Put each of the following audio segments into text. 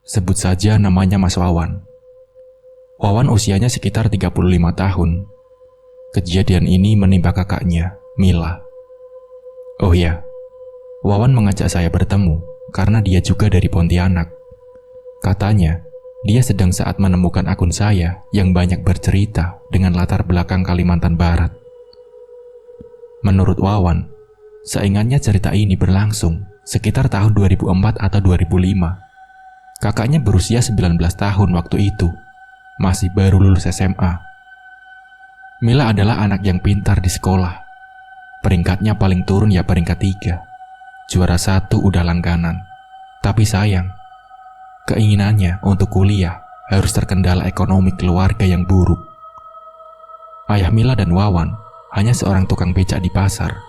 Sebut saja namanya Mas Wawan. Wawan usianya sekitar 35 tahun. Kejadian ini menimpa kakaknya, Mila. Oh ya, Wawan mengajak saya bertemu karena dia juga dari Pontianak. Katanya, dia sedang saat menemukan akun saya yang banyak bercerita dengan latar belakang Kalimantan Barat. Menurut Wawan, seingatnya cerita ini berlangsung sekitar tahun 2004 atau 2005. Kakaknya berusia 19 tahun waktu itu, masih baru lulus SMA. Mila adalah anak yang pintar di sekolah. Peringkatnya paling turun ya peringkat 3. Juara 1 udah langganan. Tapi sayang, keinginannya untuk kuliah harus terkendala ekonomi keluarga yang buruk. Ayah Mila dan Wawan hanya seorang tukang becak di pasar.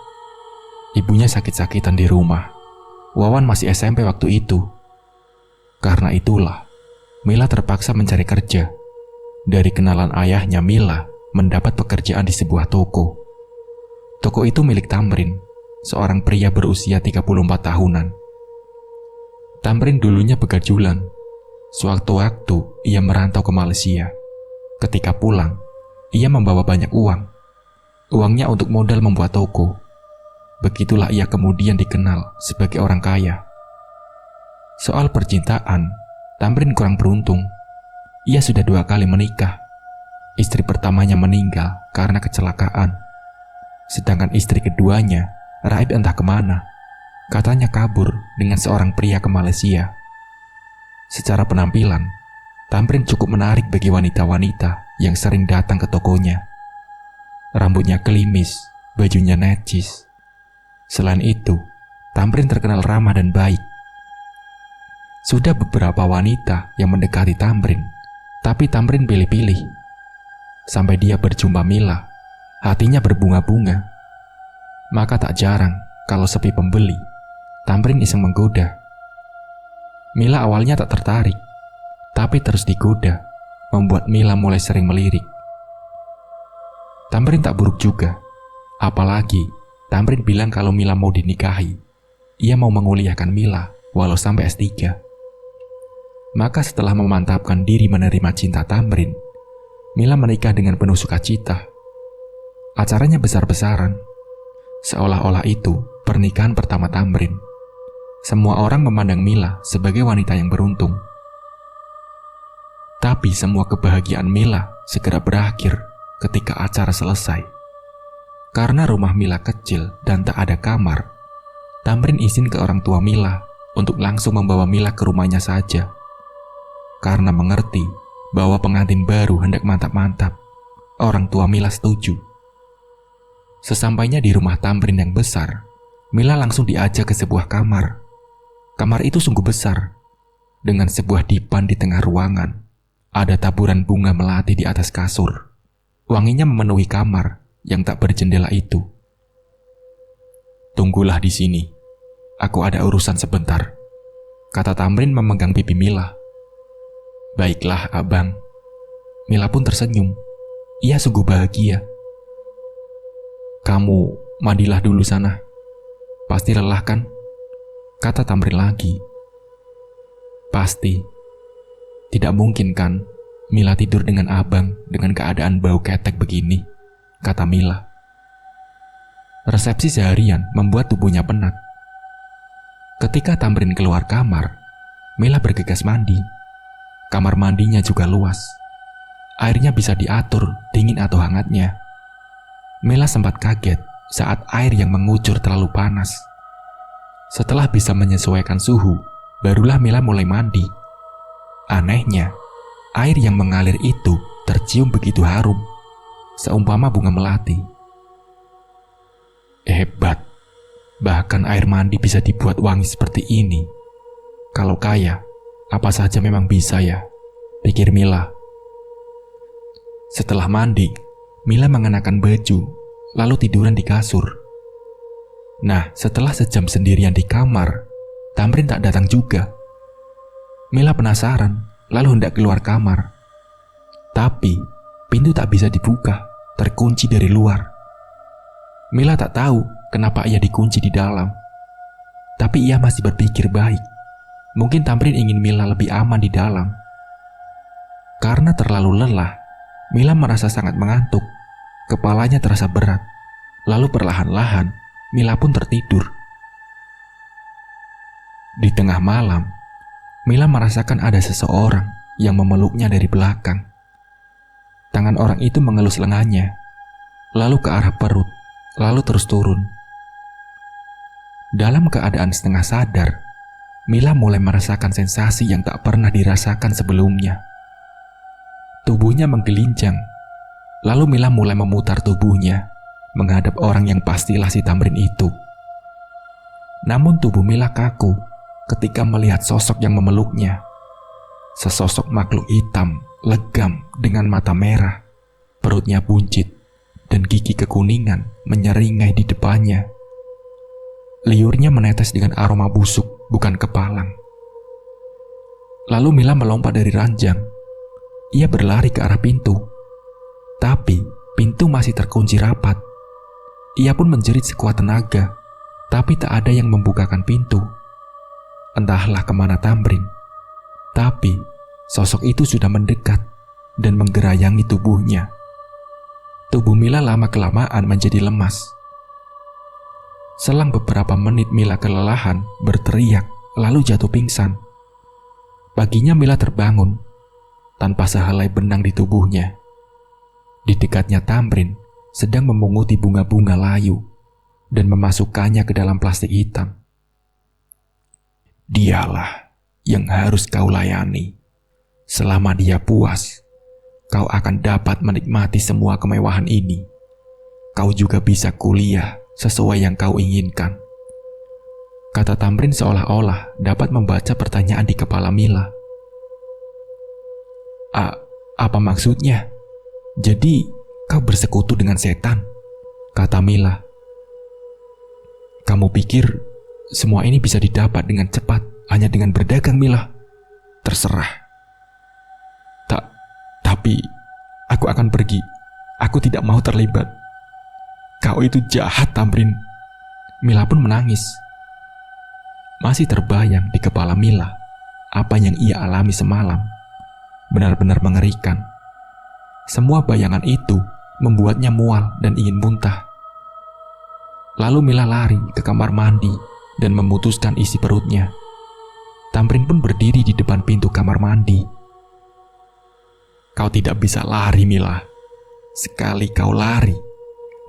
Ibunya sakit-sakitan di rumah. Wawan masih SMP waktu itu. Karena itulah, Mila terpaksa mencari kerja. Dari kenalan ayahnya, Mila mendapat pekerjaan di sebuah toko. Toko itu milik Tamrin, seorang pria berusia 34 tahunan. Tamrin dulunya begajulan. Sewaktu-waktu ia merantau ke Malaysia. Ketika pulang, ia membawa banyak uang. Uangnya untuk modal membuat toko. Begitulah ia kemudian dikenal sebagai orang kaya. Soal percintaan, Tamrin kurang beruntung. Ia sudah 2 kali menikah. Istri pertamanya meninggal karena kecelakaan. Sedangkan istri keduanya raib entah kemana. Katanya kabur dengan seorang pria ke Malaysia. Secara penampilan, Tamrin cukup menarik bagi wanita-wanita yang sering datang ke tokonya. Rambutnya klimis, bajunya necis. Selain itu, Tamrin terkenal ramah dan baik. Sudah beberapa wanita yang mendekati Tamrin, tapi Tamrin pilih-pilih. Sampai dia berjumpa Mila, hatinya berbunga-bunga. Maka tak jarang kalau sepi pembeli, Tamrin iseng menggoda. Mila awalnya tak tertarik, tapi terus digoda, membuat Mila mulai sering melirik. Tamrin tak buruk juga, apalagi Tamrin bilang kalau Mila mau dinikahi. Ia mau menguliahkan Mila walau sampai S3. Maka setelah memantapkan diri menerima cinta Tamrin, Mila menikah dengan penuh sukacita. Acaranya besar-besaran, seolah-olah itu pernikahan pertama Tamrin. Semua orang memandang Mila sebagai wanita yang beruntung. Tapi semua kebahagiaan Mila segera berakhir ketika acara selesai. Karena rumah Mila kecil dan tak ada kamar, Tamrin izin ke orang tua Mila untuk langsung membawa Mila ke rumahnya saja. Karena mengerti bahwa pengantin baru hendak mantap-mantap, orang tua Mila setuju. Sesampainya di rumah Tamrin yang besar, Mila langsung diajak ke sebuah kamar. Kamar itu sungguh besar, dengan sebuah dipan di tengah ruangan. Ada taburan bunga melati di atas kasur. Wanginya memenuhi kamar yang tak berjendela itu. "Tunggulah di sini, aku ada urusan sebentar," kata Tamrin memegang pipi Mila. "Baiklah, abang." Mila pun tersenyum. Ia sungguh bahagia. "Kamu mandilah dulu sana. Pasti lelah kan?" kata Tamrin lagi. "Pasti. Tidak mungkin kan Mila tidur dengan abang dengan keadaan bau ketek begini," kata Mila. Resepsi seharian membuat tubuhnya penat. Ketika Tamrin keluar kamar, Mila bergegas mandi. Kamar mandinya juga luas. Airnya bisa diatur dingin atau hangatnya. Mila sempat kaget saat air yang mengucur terlalu panas. Setelah bisa menyesuaikan suhu, barulah Mila mulai mandi. Anehnya, air yang mengalir itu tercium begitu harum, seumpama bunga melati. Hebat, bahkan air mandi bisa dibuat wangi seperti ini. Kalau kaya, apa saja memang bisa ya, pikir Mila. Setelah mandi, Mila mengenakan baju, lalu tiduran di kasur. Nah, setelah sejam sendirian di kamar, Tamrin tak datang juga. Mila penasaran, lalu hendak keluar kamar. Tapi, pintu tak bisa dibuka, terkunci dari luar. Mila tak tahu kenapa ia dikunci di dalam. Tapi ia masih berpikir baik. Mungkin Tamrin ingin Mila lebih aman di dalam. Karena terlalu lelah, Mila merasa sangat mengantuk. Kepalanya terasa berat. Lalu perlahan-lahan, Mila pun tertidur. Di tengah malam, Mila merasakan ada seseorang yang memeluknya dari belakang. Tangan orang itu mengelus lengannya, lalu ke arah perut, lalu terus turun. Dalam keadaan setengah sadar, Mila mulai merasakan sensasi yang tak pernah dirasakan sebelumnya. Tubuhnya menggelincang, lalu Mila mulai memutar tubuhnya menghadap orang yang pastilah si Tamrin itu. Namun tubuh Mila kaku ketika melihat sosok yang memeluknya. Sesosok makhluk hitam, legam dengan mata merah, perutnya buncit, dan gigi kekuningan menyeringai di depannya. Liurnya menetes dengan aroma busuk, bukan kepalang. Lalu Mila melompat dari ranjang. Ia berlari ke arah pintu. Tapi pintu masih terkunci rapat. Ia pun menjerit sekuat tenaga, tapi tak ada yang membukakan pintu. Entahlah kemana Tamrin. Tapi sosok itu sudah mendekat dan menggerayangi tubuhnya. Tubuh Mila lama-kelamaan menjadi lemas. Selang beberapa menit Mila kelelahan, berteriak, lalu jatuh pingsan. Paginya Mila terbangun, tanpa sehelai benang di tubuhnya. Di dekatnya Tamrin sedang memunguti bunga-bunga layu dan memasukkannya ke dalam plastik hitam. Dialah yang harus kau layani. Selama dia puas, kau akan dapat menikmati semua kemewahan ini. Kau juga bisa kuliah sesuai yang kau inginkan. Kata Tamrin seolah-olah dapat membaca pertanyaan di kepala Mila. Apa maksudnya? Jadi kau bersekutu dengan setan? Kata Mila. Kamu pikir semua ini bisa didapat dengan cepat hanya dengan berdagang, Mila? Terserah. Tapi aku akan pergi. Aku tidak mau terlibat. Kau itu jahat, Tamrin. Mila pun menangis. Masih terbayang di kepala Mila apa yang ia alami semalam. Benar-benar mengerikan. Semua bayangan itu membuatnya mual dan ingin muntah. Lalu Mila lari ke kamar mandi dan memutuskan isi perutnya. Tamrin pun berdiri di depan pintu kamar mandi. Kau tidak bisa lari, Mila. Sekali kau lari,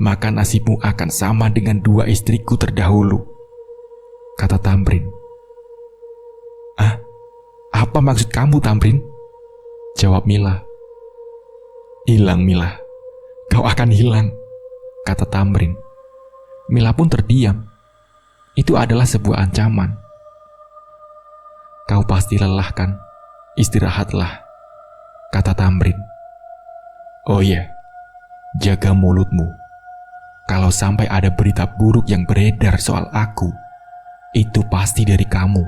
maka nasibmu akan sama dengan dua istriku terdahulu, kata Tamrin. Apa maksud kamu, Tamrin? Jawab Mila. Hilang, Mila. Kau akan hilang, kata Tamrin. Mila pun terdiam. Itu adalah sebuah ancaman. Kau pasti lelah kan? Istirahatlah, kata Tamrin. Oh iya, jaga mulutmu. Kalau sampai ada berita buruk yang beredar soal aku, itu pasti dari kamu.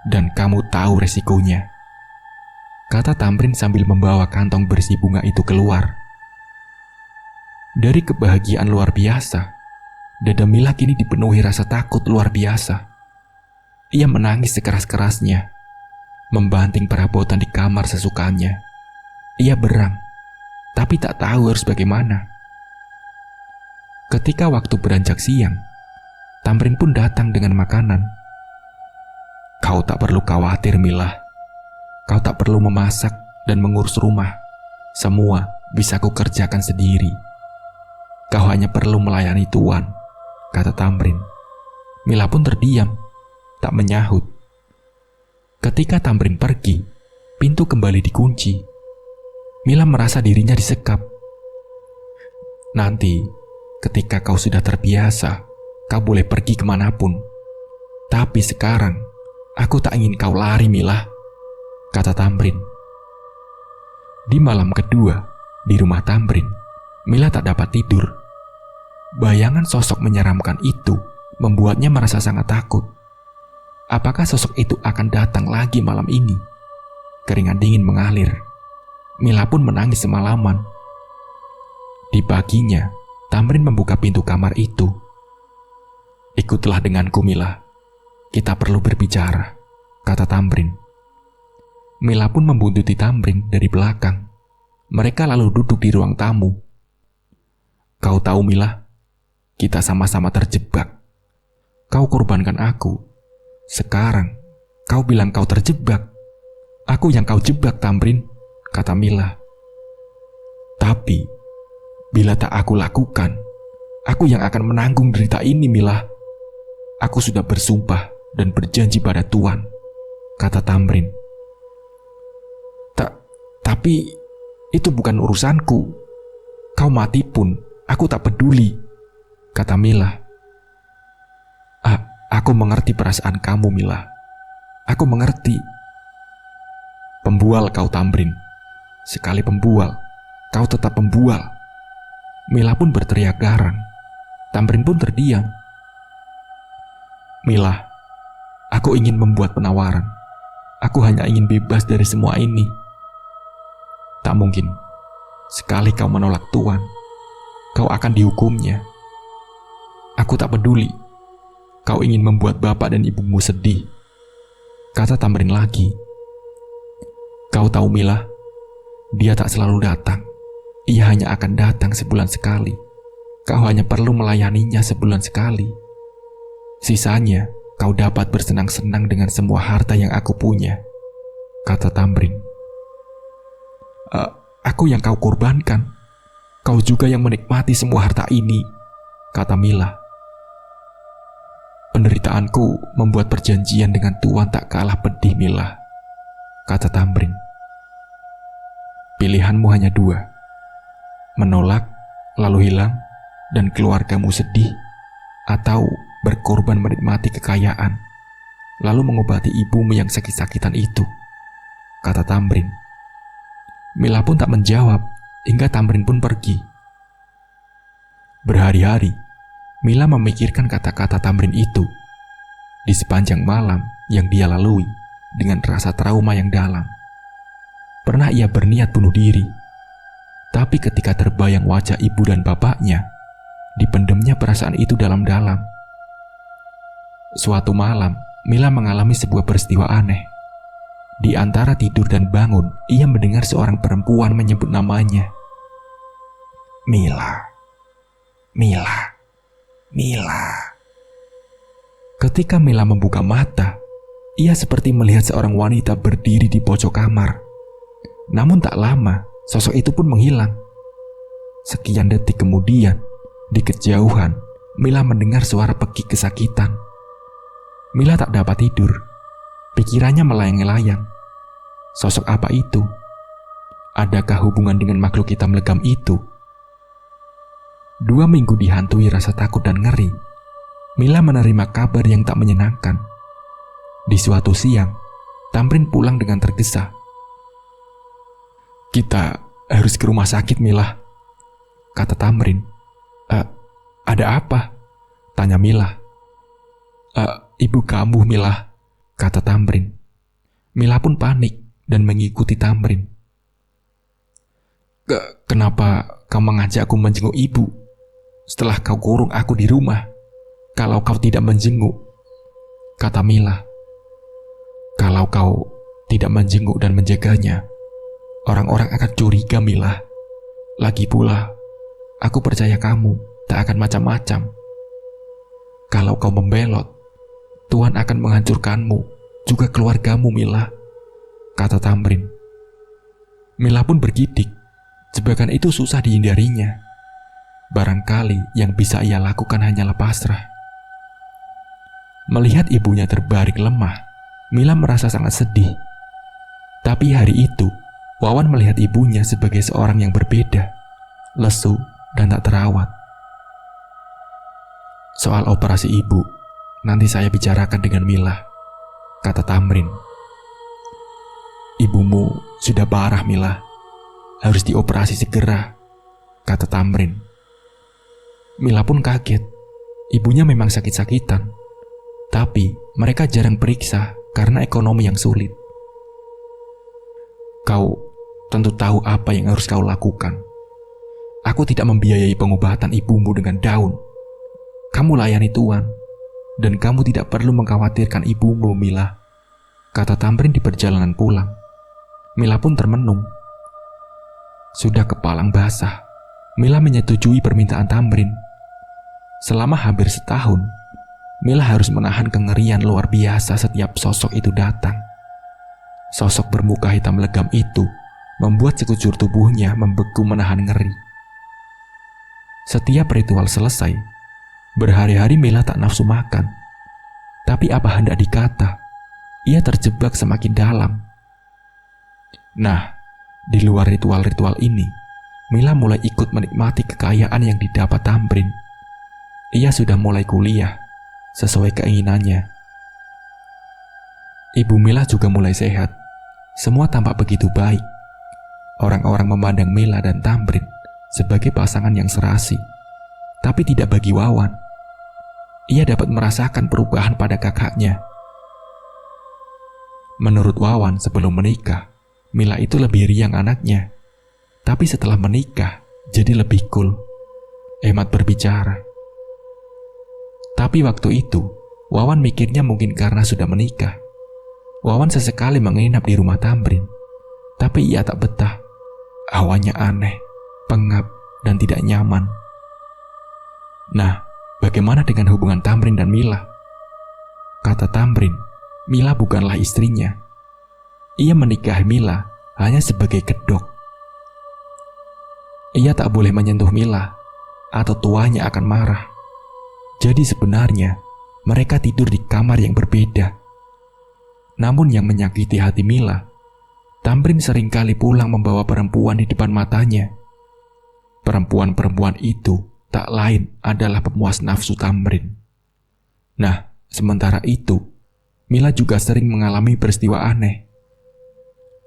Dan kamu tahu resikonya, kata Tamrin sambil membawa kantong berisi bunga itu keluar. Dari kebahagiaan luar biasa, dada Mila kini dipenuhi rasa takut luar biasa. Ia menangis sekeras-kerasnya, membanting perabotan di kamar sesukanya. Ia berang, tapi tak tahu harus bagaimana. Ketika waktu beranjak siang, Tamrin pun datang dengan makanan. Kau tak perlu khawatir, Mila. Kau tak perlu memasak dan mengurus rumah. Semua bisa kukerjakan sendiri. Kau hanya perlu melayani tuan, kata Tamrin. Mila pun terdiam, tak menyahut. Ketika Tamrin pergi, pintu kembali dikunci. Mila merasa dirinya disekap. Nanti, ketika kau sudah terbiasa, kau boleh pergi kemanapun. Tapi sekarang, aku tak ingin kau lari, Mila, kata Tamrin. Di malam kedua, di rumah Tamrin, Mila tak dapat tidur. Bayangan sosok menyeramkan itu membuatnya merasa sangat takut. Apakah sosok itu akan datang lagi malam ini? Keringat dingin mengalir. Mila pun menangis semalaman. Di paginya, Tamrin membuka pintu kamar itu. Ikutlah denganku, Mila. Kita perlu berbicara, kata Tamrin. Mila pun membuntuti Tamrin dari belakang. Mereka lalu duduk di ruang tamu. Kau tahu Mila, kita sama-sama terjebak. Kau korbankan aku. Sekarang, kau bilang kau terjebak. Aku yang kau jebak, Tamrin, kata Mila. Tapi, bila tak aku lakukan, aku yang akan menanggung derita ini, Mila. Aku sudah bersumpah dan berjanji pada Tuhan, kata Tamrin. Tapi, itu bukan urusanku. Kau mati pun, aku tak peduli, kata Mila. Aku mengerti perasaan kamu, Mila. Aku mengerti. Pembual kau, Tamrin. Sekali pembual, kau tetap pembual. Mila pun berteriak garang. Tamrin pun terdiam. Mila, aku ingin membuat penawaran. Aku hanya ingin bebas dari semua ini. Tak mungkin. Sekali kau menolak Tuhan, kau akan dihukumnya. Aku tak peduli. Kau ingin membuat bapak dan ibumu sedih, kata Tamrin lagi. Kau tahu Mila, dia tak selalu datang. Ia hanya akan datang sebulan sekali. Kau hanya perlu melayaninya sebulan sekali. Sisanya, kau dapat bersenang-senang dengan semua harta yang aku punya, kata Tamrin. Aku yang kau korbankan. Kau juga yang menikmati semua harta ini, kata Mila. Penderitaanku membuat perjanjian dengan Tuhan tak kalah pedih, Mila, kata Tamrin. Pilihanmu hanya dua. Menolak, lalu hilang, dan keluargamu sedih, atau berkorban menikmati kekayaan, lalu mengobati ibumu yang sakit-sakitan itu, kata Tamrin. Mila pun tak menjawab, hingga Tamrin pun pergi. Berhari-hari, Mila memikirkan kata-kata Tamrin itu. Di sepanjang malam yang dia lalui dengan rasa trauma yang dalam. Pernah ia berniat bunuh diri, tapi ketika terbayang wajah ibu dan bapaknya, dipendamnya perasaan itu dalam-dalam. Suatu malam, Mila mengalami sebuah peristiwa aneh. Di antara tidur dan bangun, ia mendengar seorang perempuan menyebut namanya. Mila, Mila, Mila. Ketika Mila membuka mata, ia seperti melihat seorang wanita berdiri di pojok kamar. Namun tak lama, sosok itu pun menghilang. Sekian detik kemudian, di kejauhan, Mila mendengar suara pekik kesakitan. Mila tak dapat tidur. Pikirannya melayang-layang. Sosok apa itu? Adakah hubungan dengan makhluk hitam legam itu? 2 minggu dihantui rasa takut dan ngeri, Mila menerima kabar yang tak menyenangkan. Di suatu siang, Tamrin pulang dengan tergesa. Kita harus ke rumah sakit, Mila, kata Tamrin. Ada apa? Tanya Mila. Ibu kamu, Mila, kata Tamrin. Mila pun panik dan mengikuti Tamrin. Kenapa kau mengajakku menjenguk ibu setelah kau kurung aku di rumah? Kalau kau tidak menjenguk, kata Mila. Kalau kau tidak menjenguk dan menjaganya, orang-orang akan curiga, Mila. Lagi pula, aku percaya kamu tak akan macam-macam. Kalau kau membelot, Tuhan akan menghancurkanmu, juga keluargamu, Mila, kata Tamrin. Mila pun bergidik. Jebakan itu susah dihindarinya. Barangkali yang bisa ia lakukan hanyalah pasrah. Melihat ibunya terbaring lemah, Mila merasa sangat sedih. Tapi hari itu, Wawan melihat ibunya sebagai seorang yang berbeda, lesu dan tak terawat. Soal operasi ibu, nanti saya bicarakan dengan Mila, kata Tamrin. Ibumu sudah parah, Mila. Harus dioperasi segera, kata Tamrin. Mila pun kaget. Ibunya memang sakit-sakitan, tapi mereka jarang periksa karena ekonomi yang sulit. Kau tentu tahu apa yang harus kau lakukan. Aku tidak membiayai pengobatan ibumu dengan daun. Kamu layani Tuhan, dan kamu tidak perlu mengkhawatirkan ibumu, Mila, kata Tamrin di perjalanan pulang. Mila pun termenung. Sudah kepalang basah, Mila menyetujui permintaan Tamrin. Selama hampir setahun, Mila harus menahan kengerian luar biasa setiap sosok itu datang. Sosok bermuka hitam legam itu membuat sekujur tubuhnya membeku menahan ngeri. Setiap ritual selesai, berhari-hari Mila tak nafsu makan. Tapi apa hendak dikata, ia terjebak semakin dalam. Nah, di luar ritual-ritual ini, Mila mulai ikut menikmati kekayaan yang didapat Tamrin. Ia sudah mulai kuliah, sesuai keinginannya. Ibu Mila juga mulai sehat. Semua tampak begitu baik. Orang-orang memandang Mila dan Tamrin sebagai pasangan yang serasi. Tapi tidak bagi Wawan. Ia dapat merasakan perubahan pada kakaknya. Menurut Wawan, sebelum menikah, Mila itu lebih riang anaknya. Tapi setelah menikah, jadi lebih cool, hemat berbicara. Tapi waktu itu, Wawan mikirnya mungkin karena sudah menikah. Wawan sesekali menginap di rumah Tamrin. Tapi ia tak betah. Awalnya aneh, pengap, dan tidak nyaman. Nah, bagaimana dengan hubungan Tamrin dan Mila? Kata Tamrin, Mila bukanlah istrinya. Ia menikahi Mila hanya sebagai kedok. Ia tak boleh menyentuh Mila, atau tuanya akan marah. Jadi sebenarnya, mereka tidur di kamar yang berbeda. Namun yang menyakiti hati Mila, Tamrin seringkali pulang membawa perempuan di depan matanya. Perempuan-perempuan itu tak lain adalah pemuas nafsu Tamrin. Nah, sementara itu, Mila juga sering mengalami peristiwa aneh.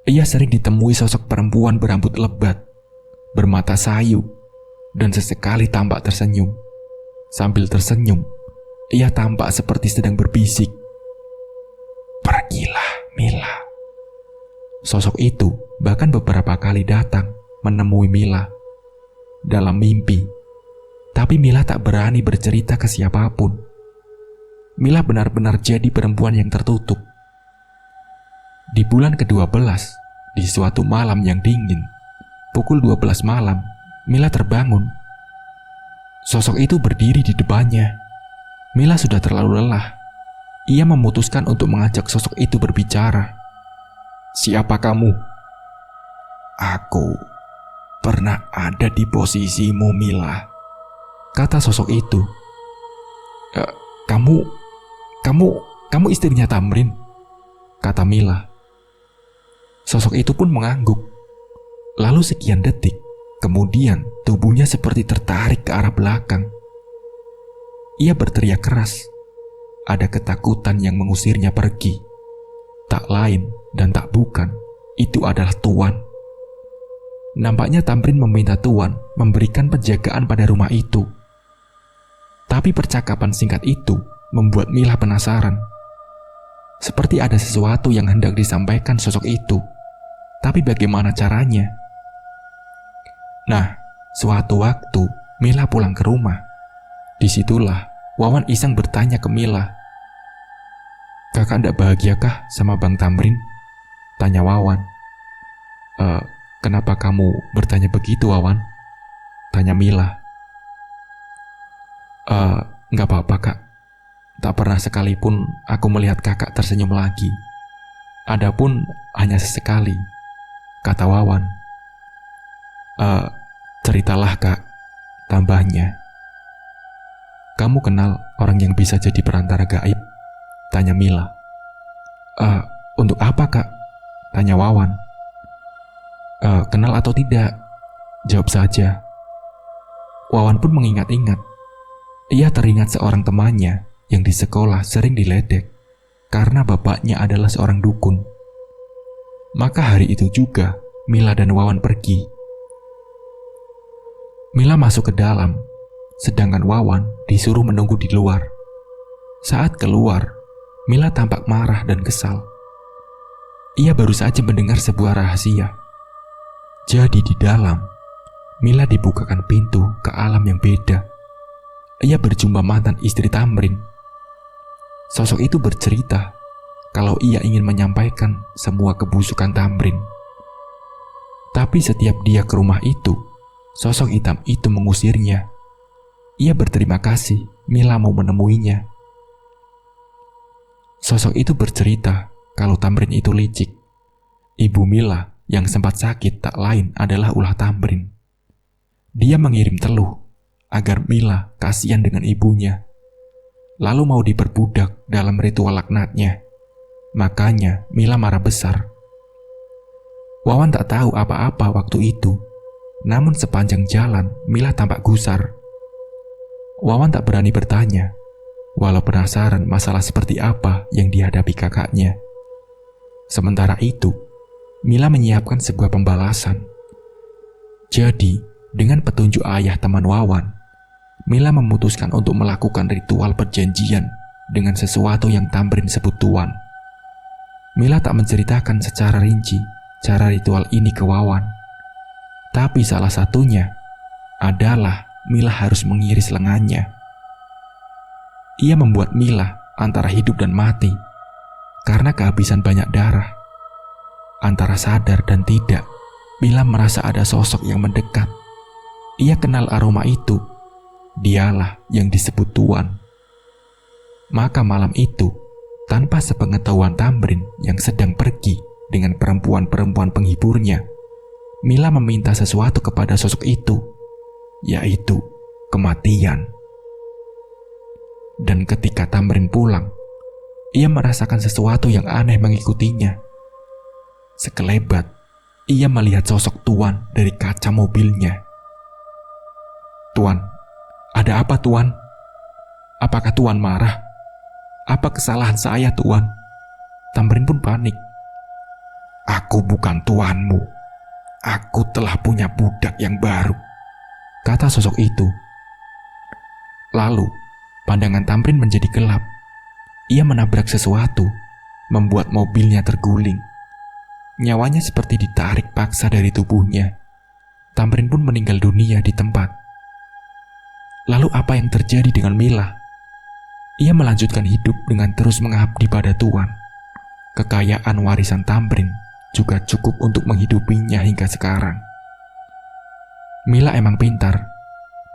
Ia sering ditemui sosok perempuan berambut lebat, bermata sayu, dan sesekali tampak tersenyum. Sambil tersenyum, ia tampak seperti sedang berbisik, "Pergilah, Mila." Sosok itu bahkan beberapa kali datang menemui Mila dalam mimpi. Tapi Mila tak berani bercerita ke siapapun. Mila benar-benar jadi perempuan yang tertutup. Di bulan ke-12, di suatu malam yang dingin, pukul 12 malam, Mila terbangun. Sosok itu berdiri di depannya. Mila sudah terlalu lelah. Ia memutuskan untuk mengajak sosok itu berbicara. "Siapa kamu?" "Aku pernah ada di posisimu, Mila," kata sosok itu. Kamu istrinya Tamrin?" kata Mila. Sosok itu pun mengangguk. Lalu sekian detik, kemudian tubuhnya seperti tertarik ke arah belakang. Ia berteriak keras. Ada ketakutan yang mengusirnya pergi. Tak lain dan tak bukan, itu adalah Tuan. Nampaknya Tamrin meminta Tuan memberikan penjagaan pada rumah itu. Tapi percakapan singkat itu membuat Mila penasaran. Seperti ada sesuatu yang hendak disampaikan sosok itu. Tapi bagaimana caranya? Nah, suatu waktu Mila pulang ke rumah. Disitulah Wawan iseng bertanya ke Mila. "Kakak ndak bahagiakah sama Bang Tamrin?" tanya Wawan. Kenapa kamu bertanya begitu, Wawan?" tanya Mila. Nggak apa-apa, Kak. Tak pernah sekalipun aku melihat kakak tersenyum lagi. Adapun hanya sesekali," kata Wawan. Ceritalah, Kak," tambahnya. "Kamu kenal orang yang bisa jadi perantara gaib?" tanya Mila. Untuk apa, Kak?" tanya Wawan. Kenal atau tidak? Jawab saja." Wawan pun mengingat-ingat. Ia teringat seorang temannya yang di sekolah sering diledek karena bapaknya adalah seorang dukun. Maka hari itu juga Mila dan Wawan pergi. Mila masuk ke dalam, sedangkan Wawan disuruh menunggu di luar. Saat keluar, Mila tampak marah dan kesal. Ia baru saja mendengar sebuah rahasia. Jadi di dalam, Mila dibukakan pintu ke alam yang beda. Ia berjumpa mantan istri Tamrin. Sosok itu bercerita kalau ia ingin menyampaikan semua kebusukan Tamrin. Tapi setiap dia ke rumah itu, sosok hitam itu mengusirnya. Ia berterima kasih Mila mau menemuinya. Sosok itu bercerita kalau Tamrin itu licik. Ibu Mila yang sempat sakit tak lain adalah ulah Tamrin. Dia mengirim teluh agar Mila kasihan dengan ibunya, lalu mau diperbudak dalam ritual laknatnya. Makanya Mila marah besar. Wawan tak tahu apa-apa waktu itu, namun sepanjang jalan Mila tampak gusar. Wawan tak berani bertanya, walau penasaran masalah seperti apa yang dihadapi kakaknya. Sementara itu, Mila menyiapkan sebuah pembalasan. Jadi, dengan petunjuk ayah teman Wawan, Mila memutuskan untuk melakukan ritual perjanjian dengan sesuatu yang Tamrin sebut tuan. Mila tak menceritakan secara rinci cara ritual ini ke Wawan. Tapi salah satunya adalah Mila harus mengiris lengannya. Ia membuat Mila antara hidup dan mati karena kehabisan banyak darah. Antara sadar dan tidak, Mila merasa ada sosok yang mendekat. Ia kenal aroma itu. Dialah yang disebut tuan. Maka malam itu, tanpa sepengetahuan Tamrin yang sedang pergi dengan perempuan-perempuan penghiburnya, Mila meminta sesuatu kepada sosok itu, yaitu kematian. Dan ketika Tamrin pulang, ia merasakan sesuatu yang aneh mengikutinya. Sekelebat, ia melihat sosok tuan dari kaca mobilnya. "Tuan, ada apa tuan? Apakah tuan marah? Apa kesalahan saya tuan?" Tamrin pun panik. "Aku bukan tuanmu. Aku telah punya budak yang baru," kata sosok itu. Lalu, pandangan Tamrin menjadi gelap. Ia menabrak sesuatu, membuat mobilnya terguling. Nyawanya seperti ditarik paksa dari tubuhnya. Tamrin pun meninggal dunia di tempat. Lalu apa yang terjadi dengan Mila? Ia melanjutkan hidup dengan terus mengabdi pada Tuan. Kekayaan warisan Tamrin juga cukup untuk menghidupinya hingga sekarang. Mila emang pintar.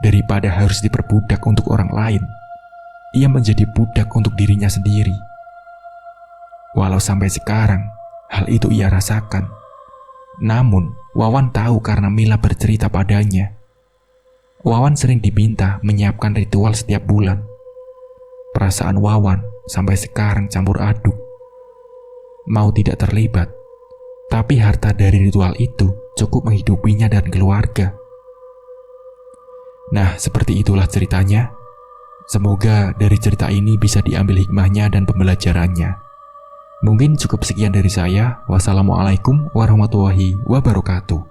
Daripada harus diperbudak untuk orang lain, ia menjadi budak untuk dirinya sendiri. Walau sampai sekarang hal itu ia rasakan. Namun Wawan tahu karena Mila bercerita padanya. Wawan sering diminta menyiapkan ritual setiap bulan. Perasaan Wawan sampai sekarang campur aduk. Mau tidak terlibat, tapi harta dari ritual itu cukup menghidupinya dan keluarga. Nah, seperti itulah ceritanya. Semoga dari cerita ini bisa diambil hikmahnya dan pembelajarannya. Mungkin cukup sekian dari saya. Wassalamualaikum warahmatullahi wabarakatuh.